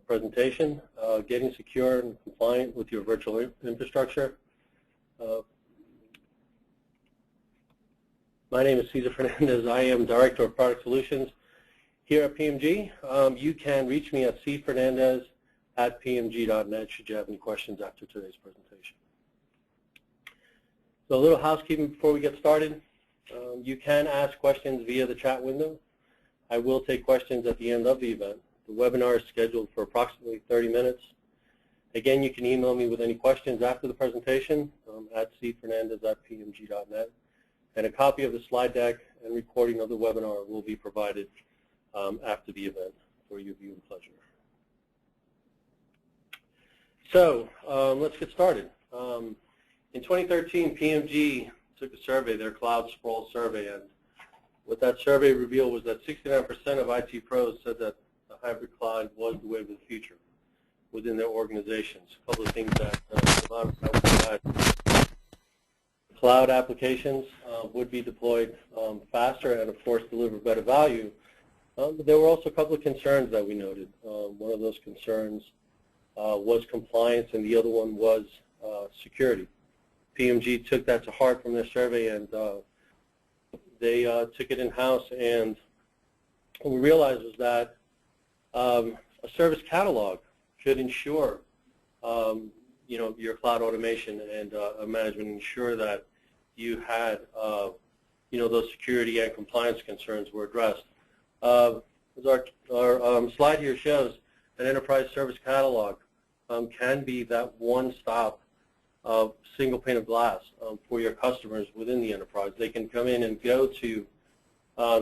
presentation, getting secure and compliant with your virtual infrastructure. My name is Cesar Fernandez. I am Director of Product Solutions here at PMG. You can reach me at cfernandez@PMG.net should you have any questions after today's presentation. So a little housekeeping before we get started. You can ask questions via the chat window. I will take questions at the end of the event. The webinar is scheduled for approximately 30 minutes. Again, you can email me with any questions after the presentation at cfernandez@pmg.net. And a copy of the slide deck and recording of the webinar will be provided after the event for your viewing pleasure. So let's get started. In 2013, PMG took a survey, their cloud sprawl survey, and what that survey revealed was that 69% of IT pros said that the hybrid cloud was the way of the future within their organizations. A couple of things that cloud applications would be deployed faster and, of course, deliver better value. But there were also a couple of concerns that we noted. One of those concerns was compliance, and the other one was security. PMG took that to heart from their survey, and they took it in-house. And what we realized was that a service catalog should ensure your cloud automation and management, ensure that you had those security and compliance concerns were addressed. As our slide here shows, an enterprise service catalog can be that one-stop single pane of glass for your customers within the enterprise. They can come in and go to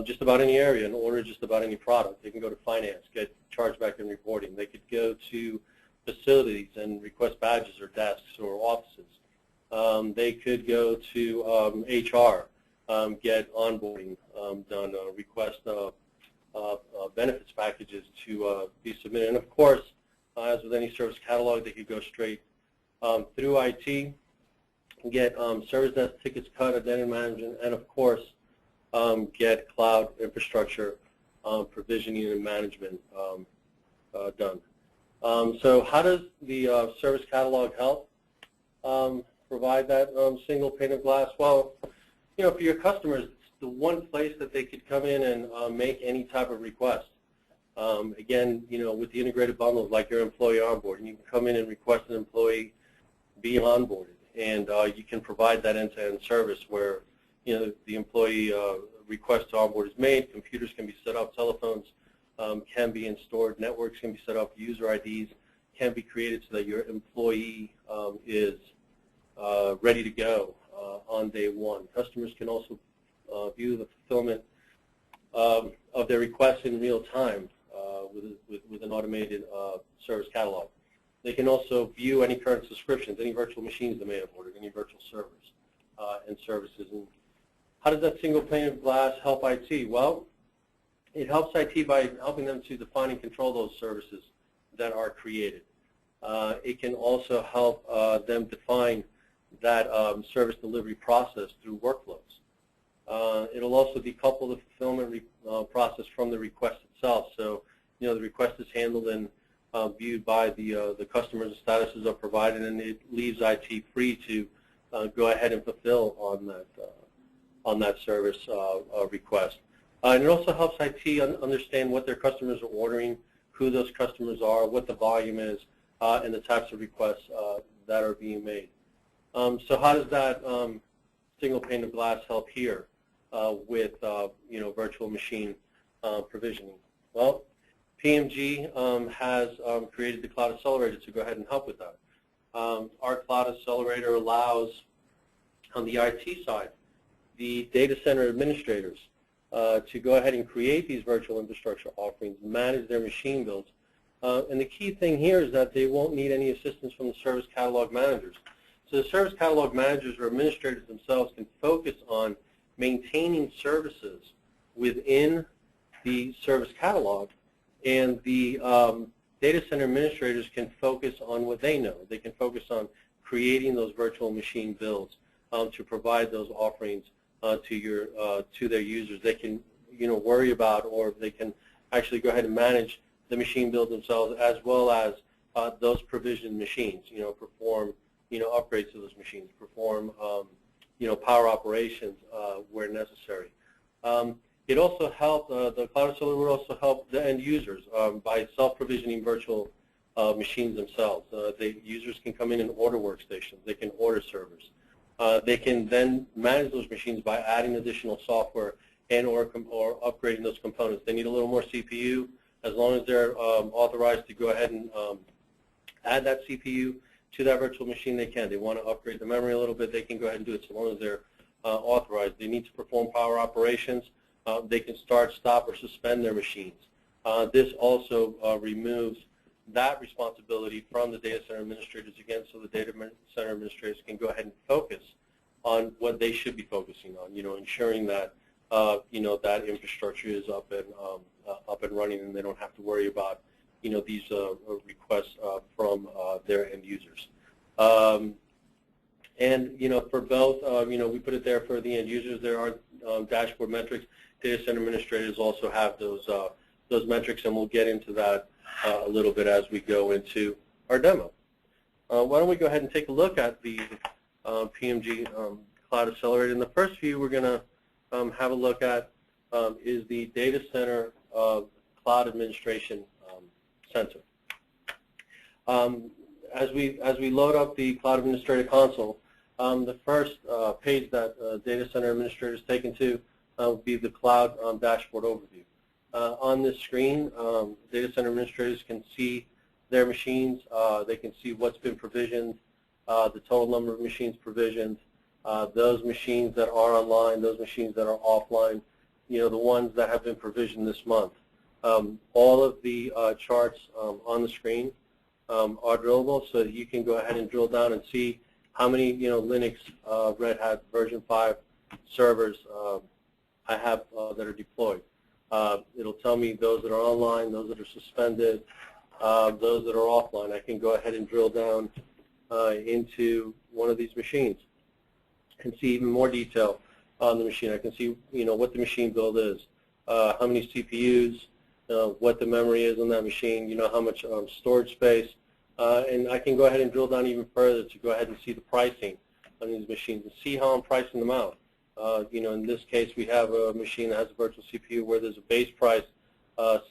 just about any area and order just about any product. They can go to finance, get chargeback and reporting. They could go to facilities and request badges or desks or offices. They could go to HR, get onboarding done, request benefits packages to be submitted. And of course, as with any service catalog, they could go straight through IT, get service desk tickets cut, identity management, and of course, get cloud infrastructure provisioning and management done. So how does the service catalog help provide that single pane of glass? Well, for your customers, it's the one place that they could come in and make any type of request. Again, with the integrated bundles like your employee onboarding, you can come in and request an employee be onboarded, and you can provide that end-to-end service where the employee request to onboard is made, computers can be set up, telephones can be installed, networks can be set up, user IDs can be created so that your employee is ready to go on day one. Customers can also view the fulfillment of their requests in real time with an automated service catalog. They can also view any current subscriptions, any virtual machines they may have ordered, any virtual servers and services. And how does that single pane of glass help IT? Well, it helps IT by helping them to define and control those services that are created. It can also help them define that service delivery process through workflows. It'll also decouple the fulfillment process from the request itself. So, the request is handled and viewed by the customers. The statuses are provided, and it leaves IT free to go ahead and fulfill on that service request. And it also helps IT understand what their customers are ordering, who those customers are, what the volume is, and the types of requests that are being made. So how does that single pane of glass help here with virtual machine provisioning? Well, PMG has created the Cloud Accelerator to go ahead and help with that. Our Cloud Accelerator allows, on the IT side, the data center administrators to go ahead and create these virtual infrastructure offerings, manage their machine builds. And the key thing here is that they won't need any assistance from the service catalog managers. So the service catalog managers or administrators themselves can focus on maintaining services within the service catalog, and the data center administrators can focus on what they know. They can focus on creating those virtual machine builds to provide those offerings to their users. They can worry about, or they can actually go ahead and manage the machine build themselves, as well as those provisioned machines, perform, upgrades to those machines, perform, power operations where necessary. It also helped, the Cloud Accelerator would also help the end users by self-provisioning virtual machines themselves. The users can come in and order workstations. They can order servers. They can then manage those machines by adding additional software and or upgrading those components. They need a little more CPU. As long as they're authorized to go ahead and add that CPU to that virtual machine, they can. They want to upgrade the memory a little bit, they can go ahead and do it so long as they're authorized. They need to perform power operations. They can start, stop, or suspend their machines. This also removes that responsibility from the data center administrators again, so the data center administrators can go ahead and focus on what they should be focusing on, ensuring that that infrastructure is up and running, and they don't have to worry about these requests from their end users. And for both, we put it there for the end users. There are dashboard metrics. Data center administrators also have those metrics, and we'll get into that a little bit as we go into our demo. Why don't we go ahead and take a look at the PMG Cloud Accelerator. In the first view, we're going to have a look at is the Data Center Cloud Administration Center. As we load up the Cloud Administrator console, the first page that Data Center Administrator is taken to will be the Cloud Dashboard Overview. On this screen, Data Center Administrators can see their machines. They can see what's been provisioned, the total number of machines provisioned, those machines that are online, those machines that are offline, the ones that have been provisioned this month. All of the charts on the screen are drillable, so that you can go ahead and drill down and see how many Linux Red Hat version 5 servers I have that are deployed. It'll tell me those that are online, those that are suspended, those that are offline. I can go ahead and drill down into one of these machines and see even more detail on the machine. I can see what the machine build is, how many CPUs, what the memory is on that machine, how much storage space, and I can go ahead and drill down even further to go ahead and see the pricing on these machines and see how I'm pricing them out. In this case, we have a machine that has a virtual CPU where there's a base price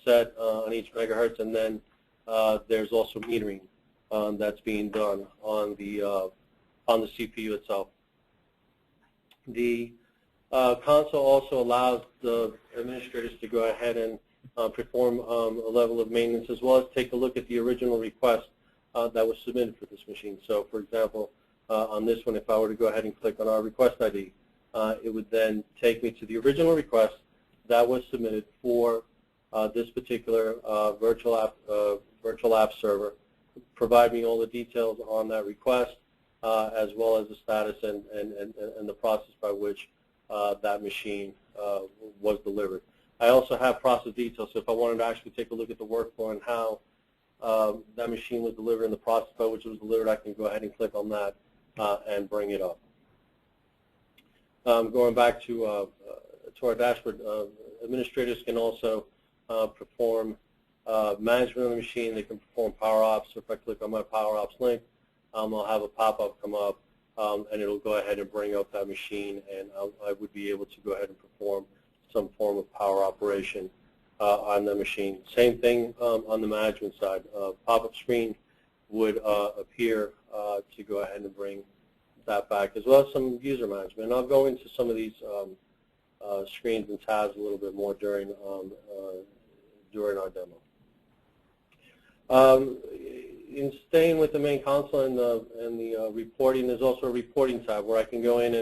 set on each megahertz, and then there's also metering that's being done on the CPU itself. The console also allows the administrators to go ahead and perform a level of maintenance, as well as take a look at the original request that was submitted for this machine. So, for example, on this one, if I were to go ahead and click on our request ID, it would then take me to the original request that was submitted for this particular virtual app server, provide me all the details on that request, as well as the status and the process by which that machine was delivered. I also have process details, so if I wanted to actually take a look at the workflow and how that machine was delivered and the process by which it was delivered, I can go ahead and click on that and bring it up. Going back to our dashboard, administrators can also perform management of the machine. They can perform power ops. So if I click on my power ops link, I'll have a pop-up come up, and it'll go ahead and bring up that machine, and I would be able to go ahead and perform some form of power operation on the machine. Same thing on the management side. Pop-up screen would appear to go ahead and bring that back, as well as some user management. And I'll go into some of these screens and tabs a little bit more during our demo. In staying with the main console and the reporting, there's also a reporting tab where I can go in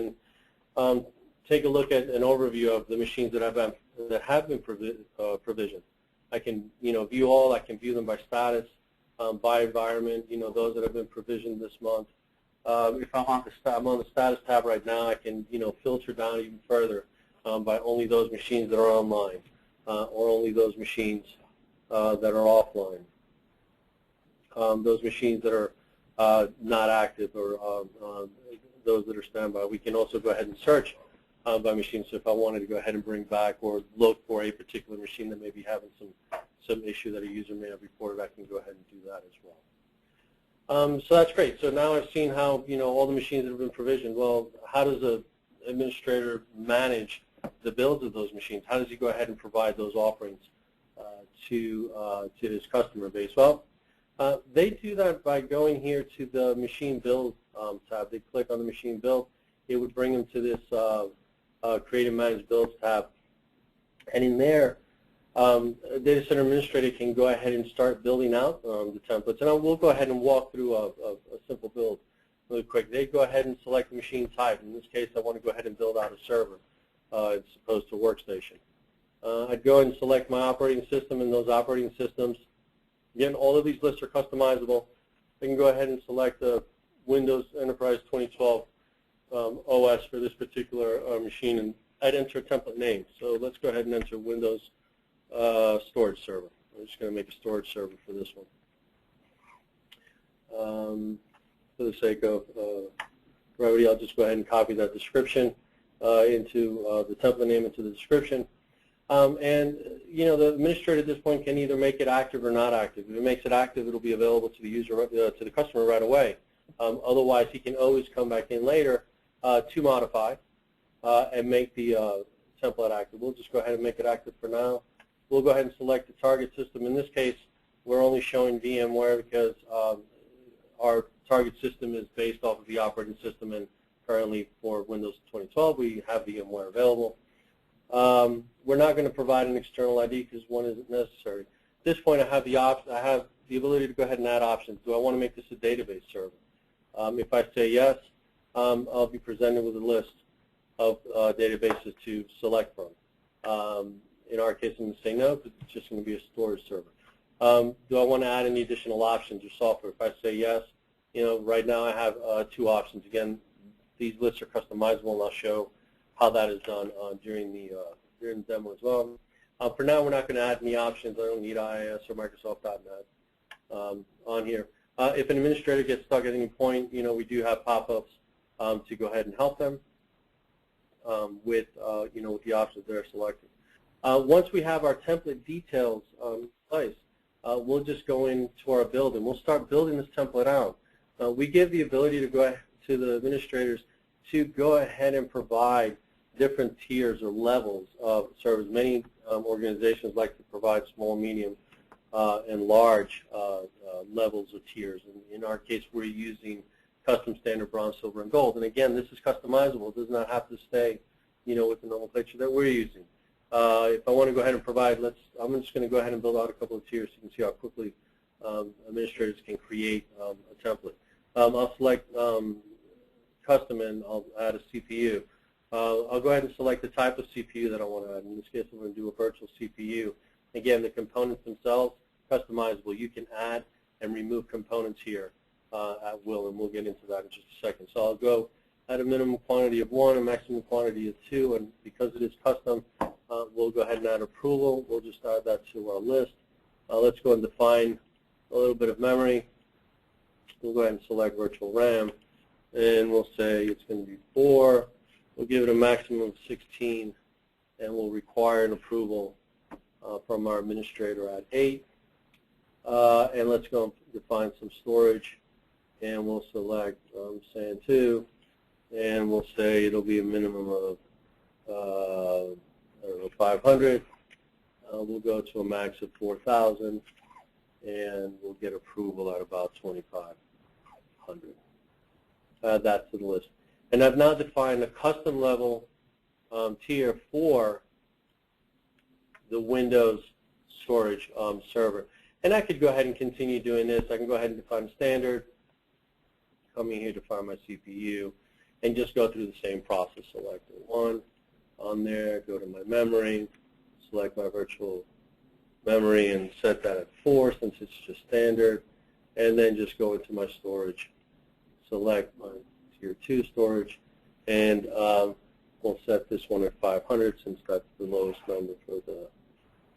and take a look at an overview of the machines that have been provisioned. I can view all. I can view them by status, by environment. Those that have been provisioned this month. If I'm on the status tab right now, I can filter down even further by only those machines that are online, or only those machines that are offline. Those machines that are not active, or those that are standby. We can also go ahead and search by machine. So if I wanted to go ahead and bring back or look for a particular machine that may be having some issue that a user may have reported, I can go ahead and do that as well. So that's great. So now I've seen how, all the machines that have been provisioned. Well, how does an administrator manage the builds of those machines? How does he go ahead and provide those offerings to his customer base? Well, they do that by going here to the Machine Build tab. They click on the Machine Build. It would bring them to this Create and Manage Builds tab. And in there, a data center administrator can go ahead and start building out the templates. And we'll go ahead and walk through a simple build really quick. They go ahead and select the machine type. In this case, I want to go ahead and build out a server as opposed to a workstation. I'd go ahead and select my operating system, and those operating systems, again, all of these lists are customizable. I can go ahead and select the Windows Enterprise 2012 OS for this particular machine, and I'd enter a template name. So let's go ahead and enter Windows Storage Server. I'm just going to make a storage server for this one. For the sake of brevity, I'll just go ahead and copy that description into the template name into the description. And the administrator at this point can either make it active or not active. If it makes it active, it'll be available to the user, to the customer right away. Otherwise, he can always come back in later to modify and make the template active. We'll just go ahead and make it active for now. We'll go ahead and select the target system. In this case, we're only showing VMware because our target system is based off of the operating system, and currently for Windows 2012, we have VMware available. We're not going to provide an external ID because one isn't necessary. At this point, I have the ability to go ahead and add options. Do I want to make this a database server? If I say yes, I'll be presented with a list of databases to select from. In our case, I'm going to say no because it's just going to be a storage server. Do I want to add any additional options or software? If I say yes, right now I have two options. Again, these lists are customizable, and I'll show how that is done during the demo as well. For now, we're not going to add any options. I don't need IIS or Microsoft.net on here. If an administrator gets stuck at any point, we do have pop-ups to go ahead and help them with with the options they're selecting. Once we have our template details in place, we'll just go into our build and we'll start building this template out. We give the ability to go ahead to the administrators to go ahead and provide different tiers or levels of service. Many organizations like to provide small, medium, and large levels or tiers. In our case, we're using custom standard bronze, silver, and gold. And again, this is customizable. It does not have to stay, with the nomenclature that we're using. If I want to go ahead and provide, I'm just going to go ahead and build out a couple of tiers so you can see how quickly administrators can create a template. I'll select custom, and I'll add a CPU. I'll go ahead and select the type of CPU that I want to add. In this case, I'm going to do a virtual CPU. Again, the components themselves, customizable. You can add and remove components here at will, and we'll get into that in just a second. So I'll go at a minimum quantity of 1, a maximum quantity of 2, and because it is custom, we'll go ahead and add approval. We'll just add that to our list. Let's go and define a little bit of memory. We'll go ahead and select virtual RAM, and we'll say it's going to be 4. We'll give it a maximum of 16, and we'll require an approval from our administrator at 8. And let's go and define some storage, and we'll select SAN 2, and we'll say it'll be a minimum of I don't know, 500. We'll go to a max of 4,000, and we'll get approval at about 2,500. Add that to the list. And I've now defined a custom level tier for the Windows storage server. And I could go ahead and continue doing this. I can go ahead and define a standard, come in here, define my CPU, and just go through the same process. Select 1 on there, go to my memory, select my virtual memory, and set that at 4 since it's just standard, and then just go into my storage, select my tier 2 storage, and we'll set this one at 500 since that's the lowest number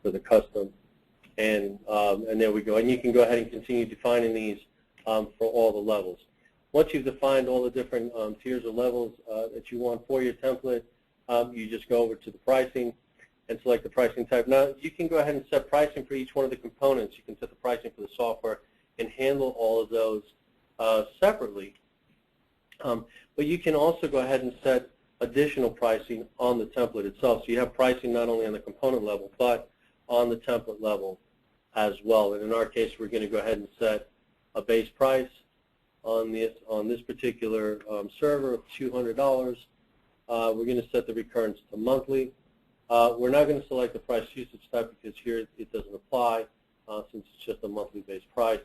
for the custom, and there we go. And you can go ahead and continue defining these for all the levels. Once you've defined all the different tiers or levels that you want for your template, you just go over to the pricing, and select the pricing type. Now, you can go ahead and set pricing for each one of the components. You can set the pricing for the software and handle all of those separately. But you can also go ahead and set additional pricing on the template itself. So you have pricing not only on the component level, but on the template level as well. And in our case, we're going to go ahead and set a base price on this particular server of $200. We're going to set the recurrence to monthly. We're not going to select the price usage type because here it doesn't apply since it's just a monthly base price.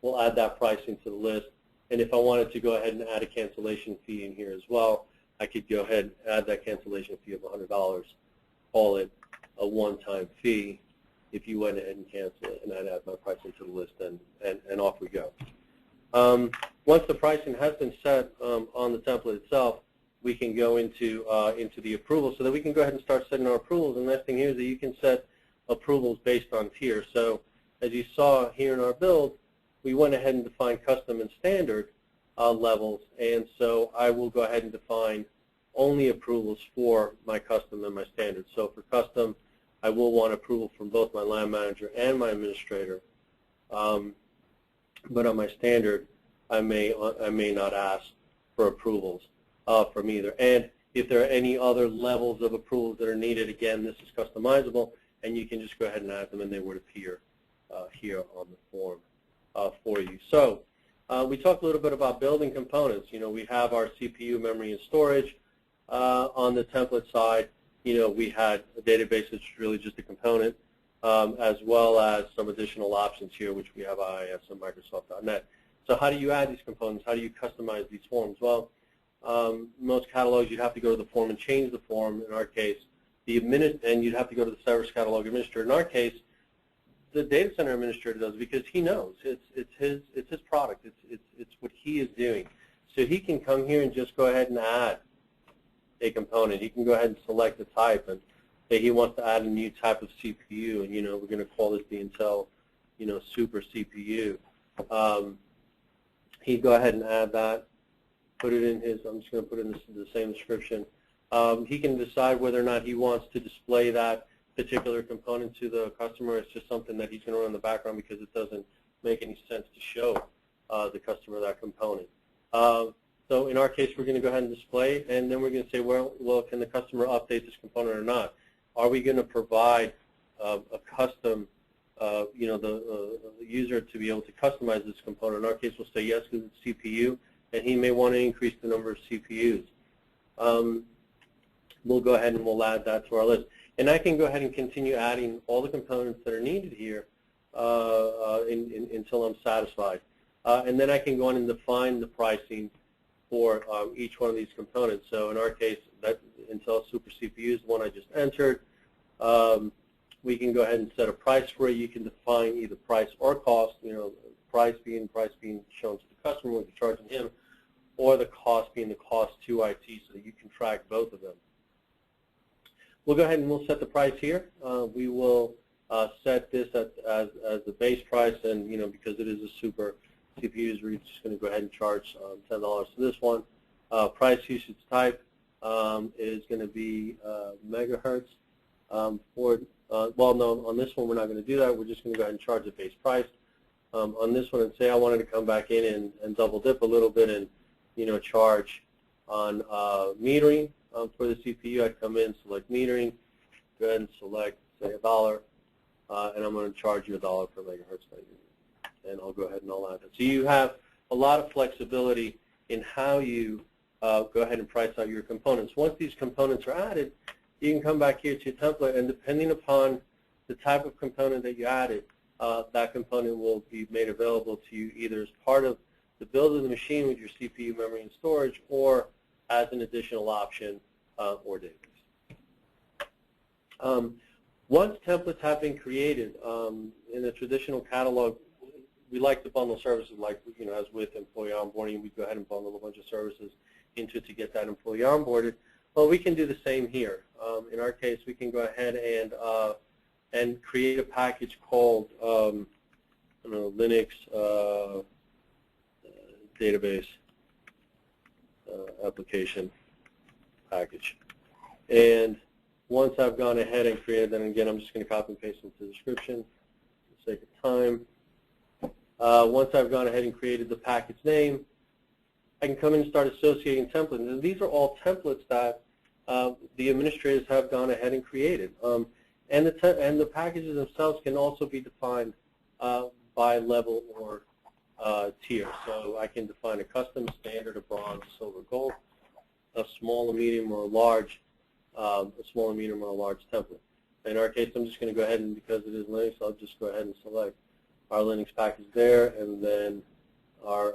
We'll add that pricing to the list. And if I wanted to go ahead and add a cancellation fee in here as well, I could go ahead and add that cancellation fee of $100, call it a one-time fee if you went ahead and cancel it, and I'd add my pricing to the list, and off we go. Once the pricing has been set on the template itself, we can go into the approvals so that we can go ahead and start setting our approvals. And the nice thing here is that you can set approvals based on tier. So as you saw here in our build, we went ahead and defined custom and standard levels, and so I will go ahead and define only approvals for my custom and my standard. So for custom, I will want approval from both my line manager and my administrator, but on my standard, I may not ask for approvals from either. And if there are any other levels of approvals that are needed, again, this is customizable, and you can just go ahead and add them, and they would appear here on the form for you. So we talked a little bit about building components. You know, we have our CPU, memory, and storage. On the template side, you know, we had a database that's really just a component, as well as some additional options here, which we have IIS and Microsoft.net. So how do you add these components? How do you customize these forms? Well, most catalogs, you'd have to go to the form and change the form. In our case, and you'd have to go to the service catalog administrator. In our case, the data center administrator does, because he knows it's his product. It's what he is doing. So he can come here and just go ahead and add a component. He can go ahead and select the type and say he wants to add a new type of CPU, and we're going to call this the Intel Super CPU. He'd go ahead and add that, put it in his. I'm just going to put it in the same description. He can decide whether or not he wants to display that particular component to the customer. It's just something that he's going to run in the background because it doesn't make any sense to show the customer that component. So in our case, we're going to go ahead and display, and then we're going to say, well, can the customer update this component or not? Are we going to provide a custom, the user to be able to customize this component? In our case, we'll say yes because it's CPU, and he may want to increase the number of CPUs. We'll go ahead and we'll add that to our list. And I can go ahead and continue adding all the components that are needed here until I'm satisfied. And then I can go on and define the pricing for each one of these components. So in our case, that Intel Super CPU is the one I just entered. We can go ahead and set a price for it. You can define either price or cost, price being shown to the customer, what you're charging him, or the cost being the cost to IT, so that you can track both of them. We'll go ahead and we'll set the price here. We will set this as the base price, and because it is a super CPUs, we're just going to go ahead and charge $10 for this one. Price usage type is going to be megahertz. Well, no, on this one we're not going to do that. We're just going to go ahead and charge the base price. On this one, and say I wanted to come back in and double dip a little bit and charge on metering for the CPU. I'd come in, select metering, go ahead and select, say, $1, and I'm going to charge you $1 per megahertz. And I'll go ahead and I'll add it. So you have a lot of flexibility in how you go ahead and price out your components. Once these components are added, you can come back here to your template, and depending upon the type of component that you added, that component will be made available to you either as part of the build of the machine with your CPU, memory, and storage, or as an additional option or database. Once templates have been created in a traditional catalog, we like to bundle services like, as with employee onboarding, we go ahead and bundle a bunch of services into it to get that employee onboarded. Well, we can do the same here. In our case, we can go ahead and create a package called Linux database application package. And once I've gone ahead and created, then again, I'm just going to copy and paste into the description for the sake of time. Once I've gone ahead and created the package name, I can come in and start associating templates. And these are all templates that the administrators have gone ahead and created. And the packages themselves can also be defined by level or tier. So I can define a custom, standard, a bronze, a silver, gold, a small, a medium, or a large, template. In our case, I'm just going to go ahead and, because it is Linux, I'll just go ahead and select our Linux package there, and then our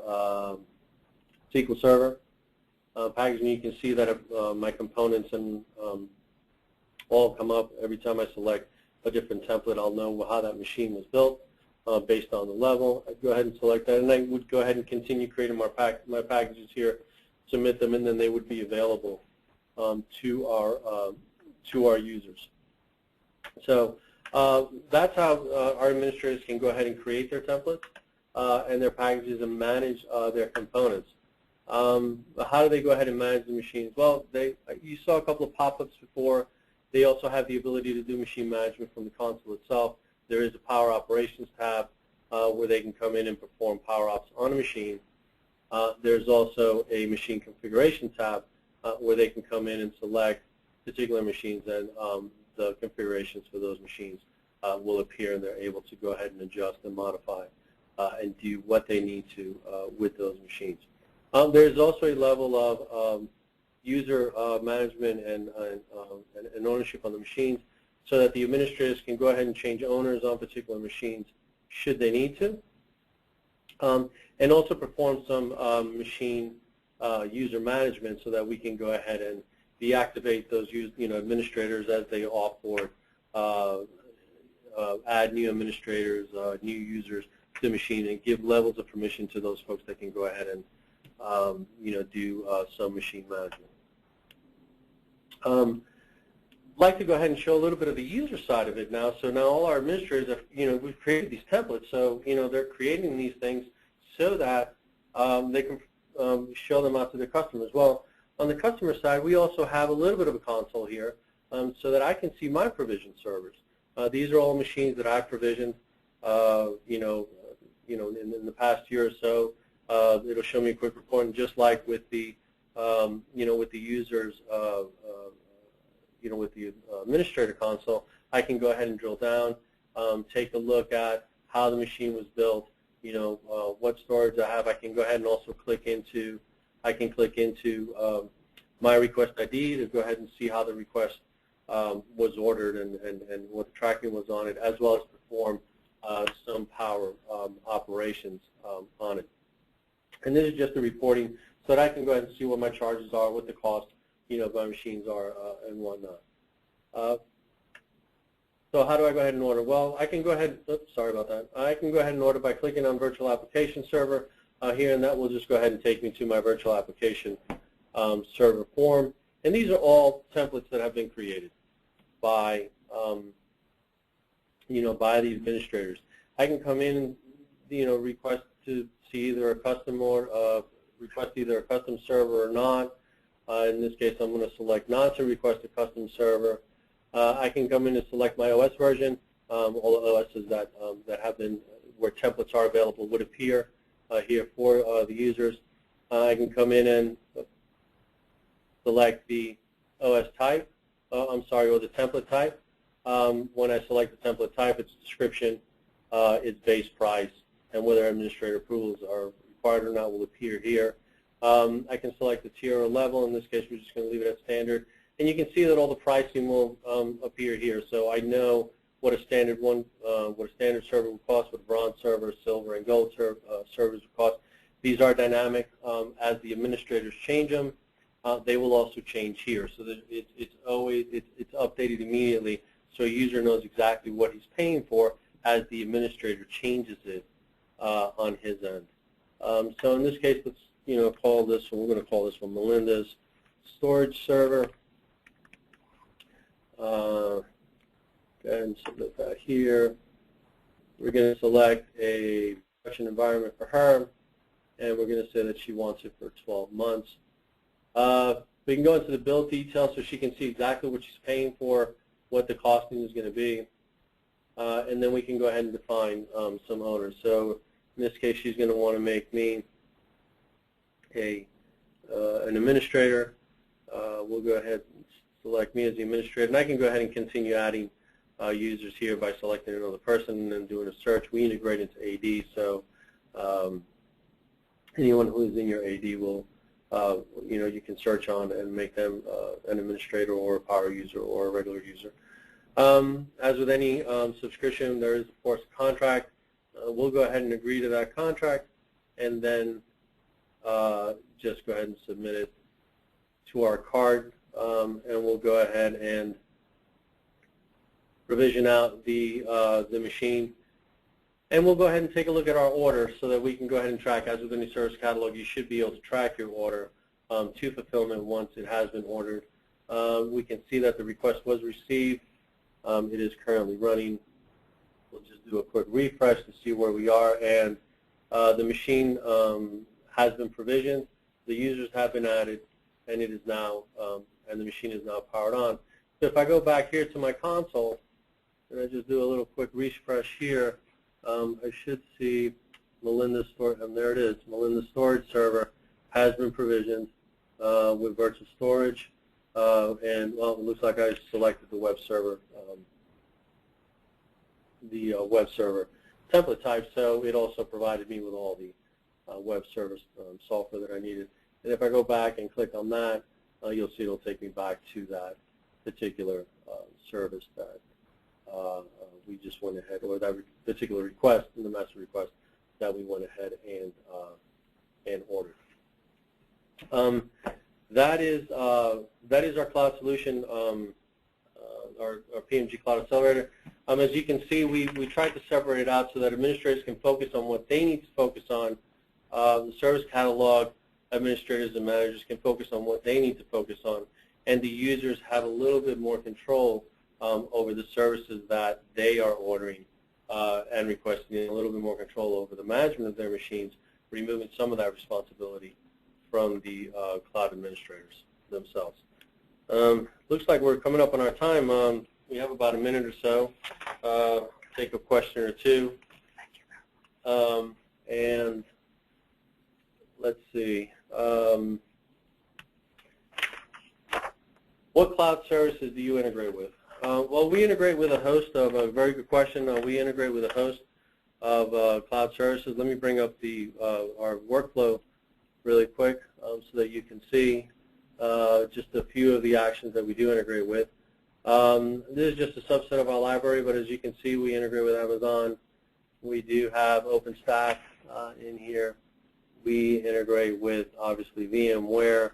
SQL Server package. And you can see that my components and all come up every time I select a different template. I'll know how that machine was built based on the level. I'd go ahead and select that, and I would go ahead and continue creating my packages here, submit them, and then they would be available to our users. So that's how our administrators can go ahead and create their templates and their packages and manage their components. How do they go ahead and manage the machines? Well, you saw a couple of pop-ups before. They also have the ability to do machine management from the console itself. There is a Power Operations tab where they can come in and perform Power Ops on a machine. There's also a Machine Configuration tab where they can come in and select particular machines, and the configurations for those machines will appear, and they're able to go ahead and adjust and modify and do what they need to with those machines. There's also a level of user management and ownership on the machines, so that the administrators can go ahead and change owners on particular machines should they need to, and also perform some machine user management, so that we can go ahead and deactivate those administrators as they offboard, add new administrators, new users to the machine, and give levels of permission to those folks that can go ahead and do some machine management. I'd like to go ahead and show a little bit of the user side of it now. So now all our administrators have, we've created these templates. So, they're creating these things so that they can show them out to their customers. Well, on the customer side, we also have a little bit of a console here so that I can see my provision servers. These are all machines that I've provisioned, in the past year or so. It'll show me a quick report, and just like with the, with the users, with the administrator console, I can go ahead and drill down, take a look at how the machine was built, what storage I have. I can go ahead and also click into, my request ID to go ahead and see how the request was ordered and what the tracking was on it, as well as perform some power operations on it. And this is just the reporting, so that I can go ahead and see what my charges are, what the cost of my machines are, and whatnot. So how do I go ahead and order? Well, I can go ahead, oops, sorry about that. I can go ahead and order by clicking on Virtual Application Server here, and that will just go ahead and take me to my Virtual Application Server form. And these are all templates that have been created by, by the administrators. I can come in and, request to see either a custom or request either a custom server or not. In this case, I'm going to select not to request a custom server. I can come in and select my OS version. All the OSs that have been, where templates are available, would appear here for the users. I can come in and select the OS type, or the template type. When I select the template type, its description, its base price, and whether administrator approvals are required or not will appear here. I can select the tier or level. In this case, we're just going to leave it at standard. And you can see that all the pricing will appear here. So I know what a standard server would cost, what a bronze server, silver, and gold servers would cost. These are dynamic. As the administrators change them, they will also change here. So that it's updated immediately, so a user knows exactly what he's paying for as the administrator changes it on his end. So in this case, let's call this one. We're going to call this one Melinda's storage server. Go ahead and submit that here. We're going to select a production environment for her, and we're going to say that she wants it for 12 months. We can go into the bill details so she can see exactly what she's paying for, what the costing is going to be, and then we can go ahead and define some owners. So in this case, she's going to want to make me an administrator. We'll go ahead and select me as the administrator, and I can go ahead and continue adding users here by selecting another person and then doing a search. We integrate into AD, so anyone who is in your AD will, you can search on and make them an administrator or a power user or a regular user. As with any subscription, there is, of course, a contract. We'll go ahead and agree to that contract, and then just go ahead and submit it to our card, and we'll go ahead and provision out the machine. And we'll go ahead and take a look at our order so that we can go ahead and track. As with any service catalog, you should be able to track your order to fulfillment once it has been ordered. We can see that the request was received. It is currently running. We'll just do a quick refresh to see where we are. And the machine has been provisioned. The users have been added, and it is now, and the machine is now powered on. So if I go back here to my console, and I just do a little quick refresh here, I should see Melinda's storage, and there it is. Melinda's storage server has been provisioned with virtual storage, and well, it looks like I selected the web server, template type. So it also provided me with all the web service software that I needed. And if I go back and click on that, you'll see it'll take me back to that particular service that we just went ahead, or that particular request in the master request that we went ahead and ordered. That is our cloud solution, our PMG Cloud Accelerator. As you can see, we tried to separate it out so that administrators can focus on what they need to focus on. The service catalog administrators and managers can focus on what they need to focus on, and the users have a little bit more control over the services that they are ordering and requesting, a little bit more control over the management of their machines, removing some of that responsibility from the cloud administrators themselves. Looks like we're coming up on our time. We have about a minute or so. Take a question or two. And let's see. What cloud services do you integrate with? Well, we integrate with a host of, a very good question. We integrate with a host of cloud services. Let me bring up our workflow really quick so that you can see just a few of the actions that we do integrate with. This is just a subset of our library, but as you can see, we integrate with Amazon. We do have OpenStack in here. We integrate with, obviously, VMware.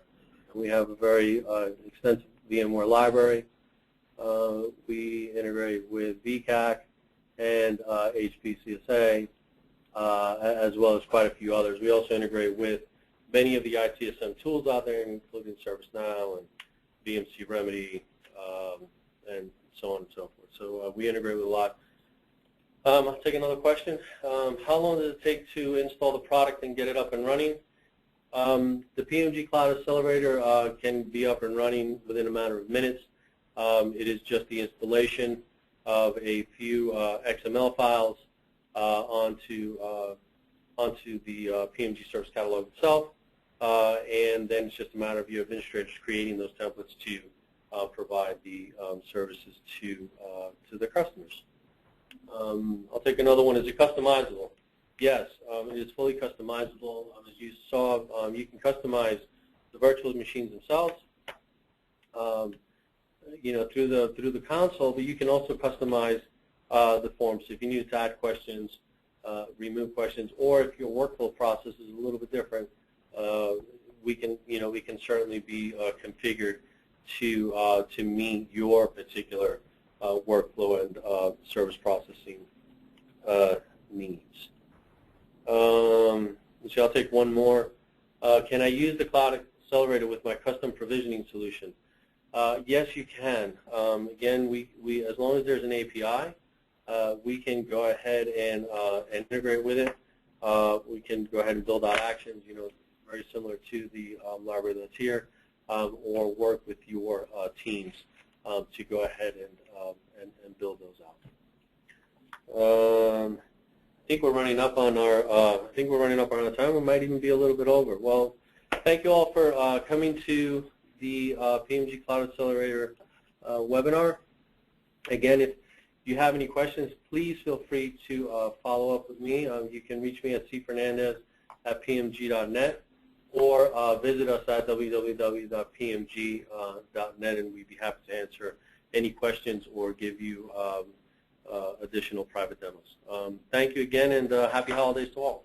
We have a very extensive VMware library. We integrate with VCAC and HPCSA, as well as quite a few others. We also integrate with many of the ITSM tools out there, including ServiceNow and VMC Remedy, and so on and so forth. So we integrate with a lot. I'll take another question. How long does it take to install the product and get it up and running? The PMG Cloud Accelerator can be up and running within a matter of minutes. It is just the installation of a few XML files onto the PMG Service Catalog itself, and then it's just a matter of you administrators creating those templates to provide the services to their customers. I'll take another one. Is it customizable? Yes, it is fully customizable. As you saw, you can customize the virtual machines themselves, through the console, but you can also customize the forms. So if you need to add questions, remove questions, or if your workflow process is a little bit different, we can certainly be configured to meet your particular workflow and service processing needs. So I'll take one more. Can I use the Cloud Accelerator with my custom provisioning solution? Yes, you can. Again, we as long as there's an API, we can go ahead and integrate with it. We can go ahead and build out actions, very similar to the library that's here. or work with your teams to go ahead and build those out. I think we're running up on our time. We might even be a little bit over. Well, thank you all for coming to the PMG Cloud Accelerator webinar. Again, if you have any questions, please feel free to follow up with me. You can reach me at cfernandez@pmg.net or visit us at www.pmg.net, and we'd be happy to answer any questions or give you additional private demos. Thank you again, and happy holidays to all.